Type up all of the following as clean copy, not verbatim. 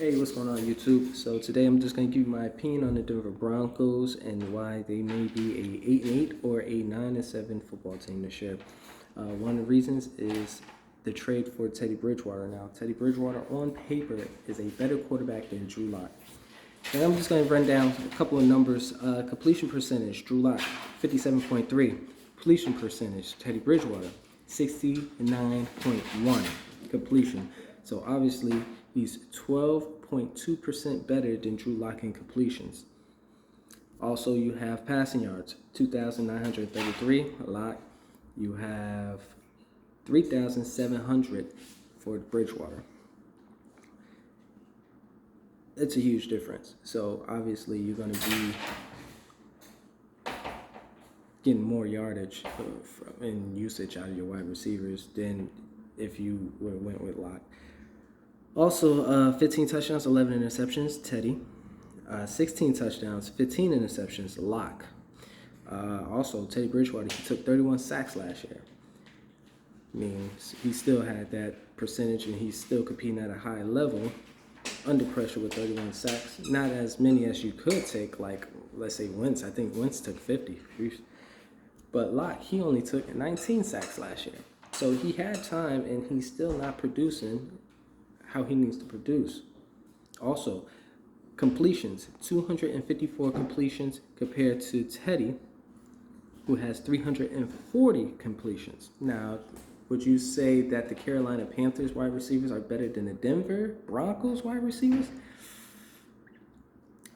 Hey, what's going on YouTube? So today I'm just going to give you my opinion on the Denver Broncos and why they may be a 8-8 or a 9-7 football team this year. One of the reasons is the trade for Teddy Bridgewater. Now, Teddy Bridgewater on paper is a better quarterback than Drew Lock. And I'm just going to run down a couple of numbers. Completion percentage, Drew Lock, 57.3. Completion percentage, Teddy Bridgewater, 69.1 completion. So obviously, he's 12.2% better than Drew Lock in completions. Also, you have passing yards, 2,933. Lock, you have 3,700 for Bridgewater. It's a huge difference. So obviously, you're going to be getting more yardage and usage out of your wide receivers than if you would have went with Lock. Also, 15 touchdowns, 11 interceptions, Teddy. 16 touchdowns, 15 interceptions, Lock. Also, Teddy Bridgewater, he took 31 sacks last year. I mean, he still had that percentage, and he's still competing at a high level under pressure with 31 sacks. Not as many as you could take, like, let's say Wentz. I think Wentz took 50. But Lock, he only took 19 sacks last year. So he had time, and he's still not producing how he needs to produce. Also, completions, 254 completions compared to Teddy, who has 340 completions. Now, would you say that the Carolina Panthers wide receivers are better than the Denver Broncos wide receivers?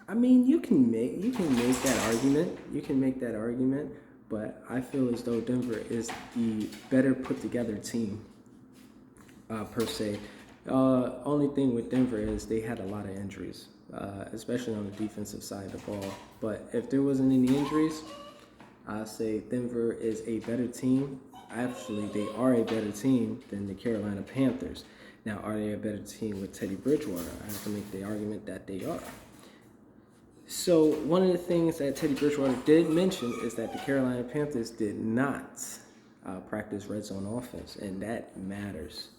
I mean, you can make that argument. You can make that argument, but I feel as though Denver is the better put together team, per se. Only thing with Denver is they had a lot of injuries, especially on the defensive side of the ball. But if there wasn't any injuries, I'd say Denver is a better team. Actually, they are a better team than the Carolina Panthers. Now, are they a better team with Teddy Bridgewater? I have to make the argument that they are. So one of the things that Teddy Bridgewater did mention is that the Carolina Panthers did not practice red zone offense, and that matters.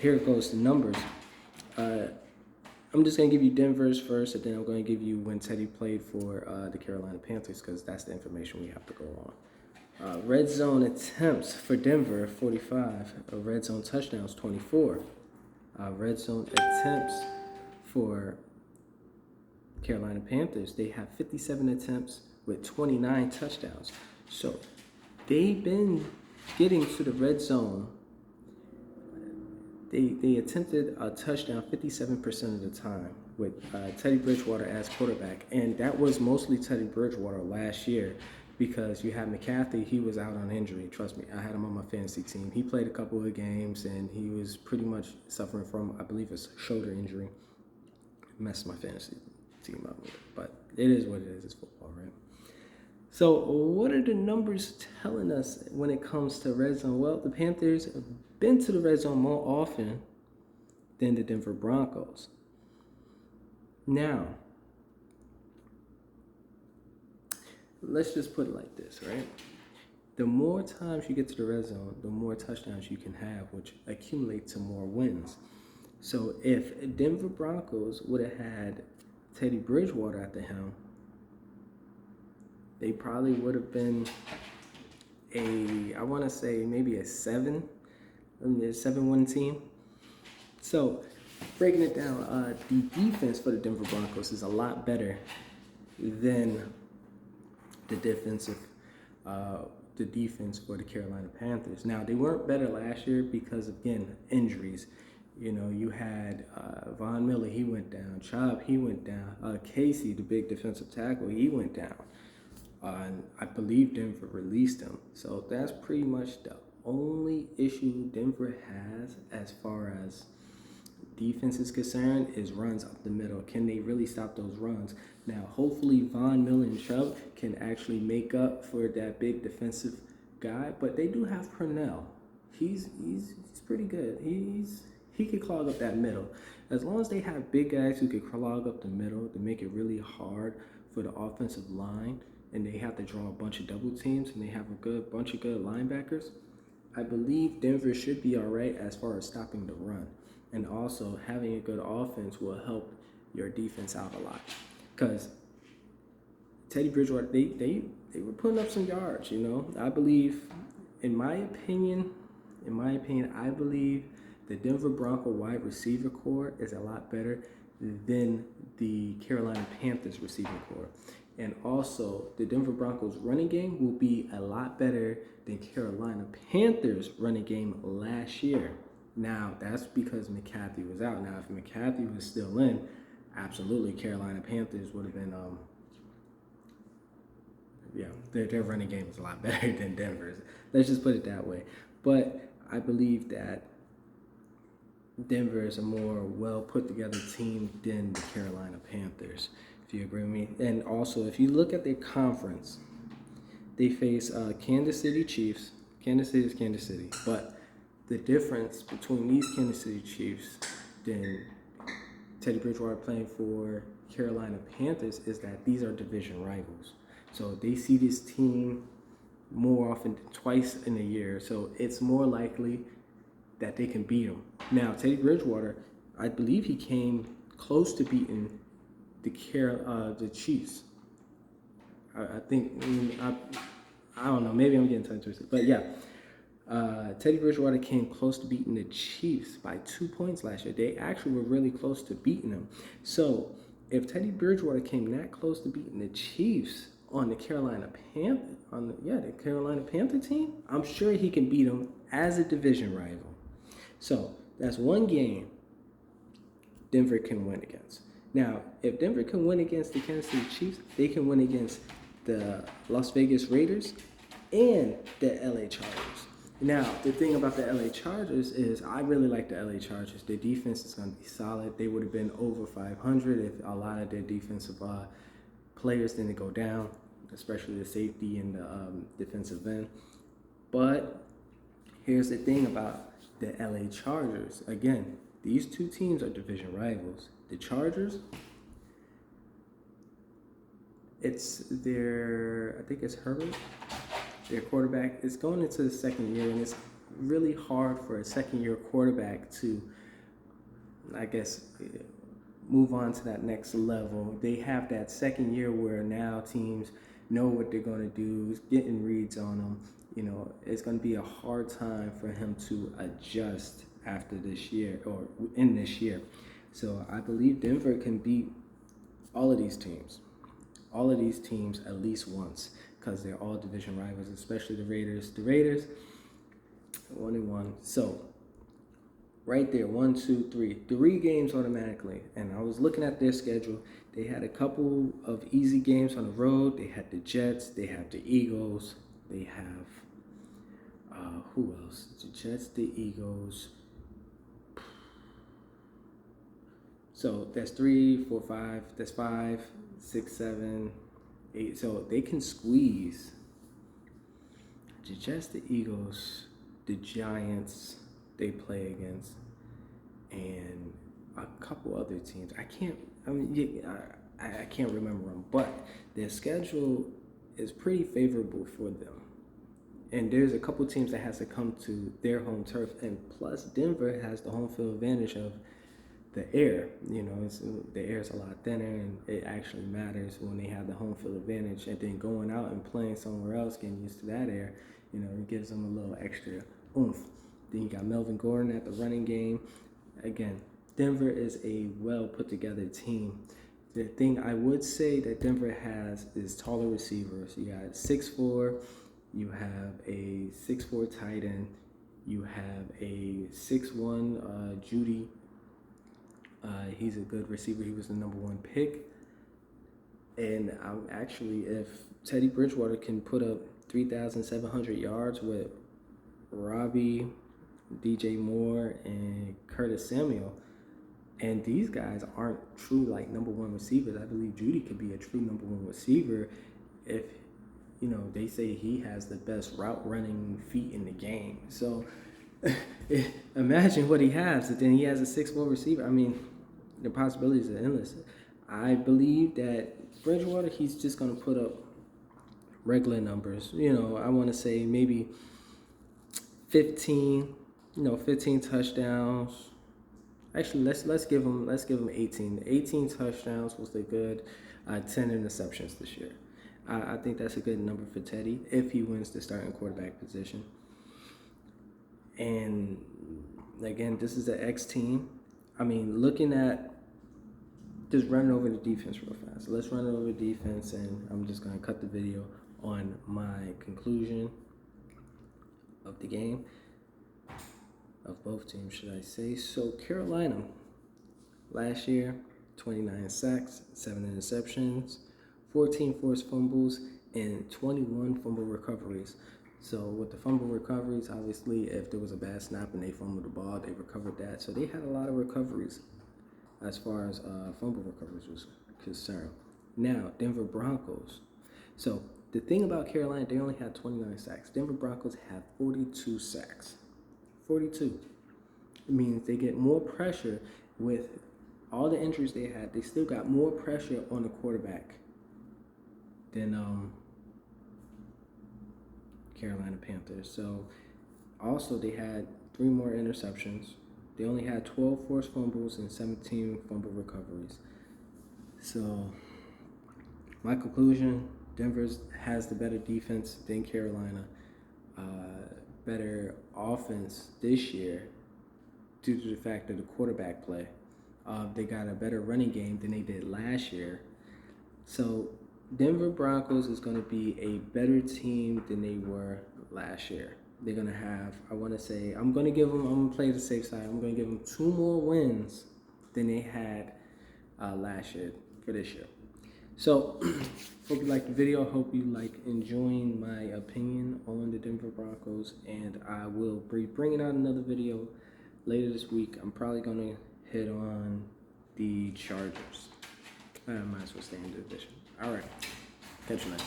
Here goes the numbers. I'm just going to give you Denver's first, and then I'm going to give you when Teddy played for the Carolina Panthers, because that's the information we have to go on. Red zone attempts for Denver, 45. Red zone touchdowns, 24. Red zone attempts for Carolina Panthers, they have 57 attempts with 29 touchdowns. So they've been getting to the red zone. They attempted a touchdown 57% of the time with Teddy Bridgewater as quarterback. And that was mostly Teddy Bridgewater last year, because you had McCaffrey, he was out on injury. Trust me, I had him on my fantasy team. He played a couple of games, and he was pretty much suffering from, I believe, a shoulder injury. Messed my fantasy team up with it. But it is what it is. It's football, right? So what are the numbers telling us when it comes to red zone? Well, the Panthers have been to the red zone more often than the Denver Broncos. Now, let's just put it like this, right? The more times you get to the red zone, the more touchdowns you can have, which accumulate to more wins. So if Denver Broncos would have had Teddy Bridgewater at the helm, they probably would have been I want to say maybe a 7-1 team. So breaking it down, the defense for the Denver Broncos is a lot better than the defense for the Carolina Panthers. Now, they weren't better last year because, again, injuries. You know, you had Von Miller, he went down. Chubb, he went down. Casey, the big defensive tackle, he went down. And I believe Denver released him. So that's pretty much the only issue Denver has as far as defense is concerned, is runs up the middle. Can they really stop those runs? Now, hopefully Von Miller and Chubb can actually make up for that big defensive guy. But they do have Purnell. He's pretty good. He could clog up that middle. As long as they have big guys who could clog up the middle to make it really hard for the offensive line, and they have to draw a bunch of double teams, and they have a bunch of good linebackers, I believe Denver should be all right as far as stopping the run. And also, having a good offense will help your defense out a lot. Because Teddy Bridgewater, they were putting up some yards, you know. I believe, in my opinion, I believe the Denver Bronco wide receiver core is a lot better than the Carolina Panthers receiving core. And also, the Denver Broncos running game will be a lot better than Carolina Panthers running game last year. Now, that's because McCaffrey was out. Now, if McCaffrey was still in, absolutely Carolina Panthers would have been, their running game is a lot better than Denver's. Let's just put it that way. But I believe that Denver is a more well put together team than the Carolina Panthers, if you agree with me. And also, if you look at their conference, they face Kansas City Chiefs. Kansas City is Kansas City. But the difference between these Kansas City Chiefs than Teddy Bridgewater playing for Carolina Panthers is that these are division rivals. So they see this team more often than twice in a year. So it's more likely that they can beat them. Now, Teddy Bridgewater, I believe he came close to beating the Chiefs. I think, I don't know, maybe I'm getting tongue twisted. But yeah, Teddy Bridgewater came close to beating the Chiefs by 2 points last year. They actually were really close to beating them. So if Teddy Bridgewater came that close to beating the Chiefs on the Carolina Panther team, I'm sure he can beat them as a division rival. So that's one game Denver can win against. Now, if Denver can win against the Kansas City Chiefs, they can win against the Las Vegas Raiders and the LA Chargers. Now, the thing about the LA Chargers is I really like the LA Chargers. Their defense is going to be solid. They would have been over 500 if a lot of their defensive players didn't go down, especially the safety and the defensive end. But here's the thing about the LA Chargers. Again, these two teams are division rivals. The Chargers, I think it's Herbert, their quarterback, is going into the second year, and it's really hard for a second-year quarterback to, I guess, move on to that next level. They have that second year where now teams know what they're going to do, getting reads on them. You know, it's going to be a hard time for him to adjust after this year or in this year. So I believe Denver can beat all of these teams at least once, because they're all division rivals, especially the Raiders. The Raiders, 1-1. So right there, 3 games automatically. And I was looking at their schedule. They had a couple of easy games on the road. They had the Jets. They have the Eagles. They have, who else? The Jets, the Eagles. So that's 3, 4, 5. That's 5, 6, 7, 8. So they can squeeze the Jets, the Eagles, the Giants they play against, and a couple other teams. I can't remember them, but their schedule is pretty favorable for them. And there's a couple teams that has to come to their home turf, and plus Denver has the home field advantage of the air. You know, the air is a lot thinner, and it actually matters when they have the home field advantage. And then going out and playing somewhere else, getting used to that air, you know, it gives them a little extra oomph. Then you got Melvin Gordon at the running game. Again, Denver is a well put together team. The thing I would say that Denver has is taller receivers. You got 6'4", you have a 6'4" tight end, you have a 6'1" Judy. He's a good receiver. He was the number 1 pick. And if Teddy Bridgewater can put up 3,700 yards with Robbie, DJ Moore, and Curtis Samuel, and these guys aren't true like number 1 receivers. I believe Judy could be a true number 1 receiver if, you know, they say he has the best route running feet in the game. So imagine what he has. And then he has a 6'4" receiver. I mean, the possibilities are endless. I believe that Bridgewater, he's just going to put up regular numbers. You know, I want to say maybe 15 touchdowns, Actually, let's give him 18. 18 touchdowns was the good. 10 interceptions this year. I think that's a good number for Teddy if he wins the starting quarterback position. And again, this is the X team. I mean, looking at just running over the defense real fast. Let's run over the defense, and I'm just going to cut the video on my conclusion of the game, of both teams, should I say. So Carolina, last year, 29 sacks, 7 interceptions, 14 forced fumbles, and 21 fumble recoveries. So with the fumble recoveries, obviously, if there was a bad snap and they fumbled the ball, they recovered that. So they had a lot of recoveries as far as fumble recoveries was concerned. Now, Denver Broncos. So the thing about Carolina, they only had 29 sacks. Denver Broncos had 42 sacks. 42. It means they get more pressure with all the injuries they had. They still got more pressure on the quarterback than Carolina Panthers. So also they had 3 more interceptions. They only had 12 forced fumbles and 17 fumble recoveries. So my conclusion, Denver has the better defense than Carolina. Better offense this year due to the fact of the quarterback play. They got a better running game than they did last year. So Denver Broncos is going to be a better team than they were last year. They're going to have, I'm going to play the safe side. I'm going to give them 2 more wins than they had last year for this year. So, hope you liked the video. Hope you like enjoying my opinion on the Denver Broncos. And I will be bringing out another video later this week. I'm probably going to hit on the Chargers. I might as well stay in the division. All right. Catch you later.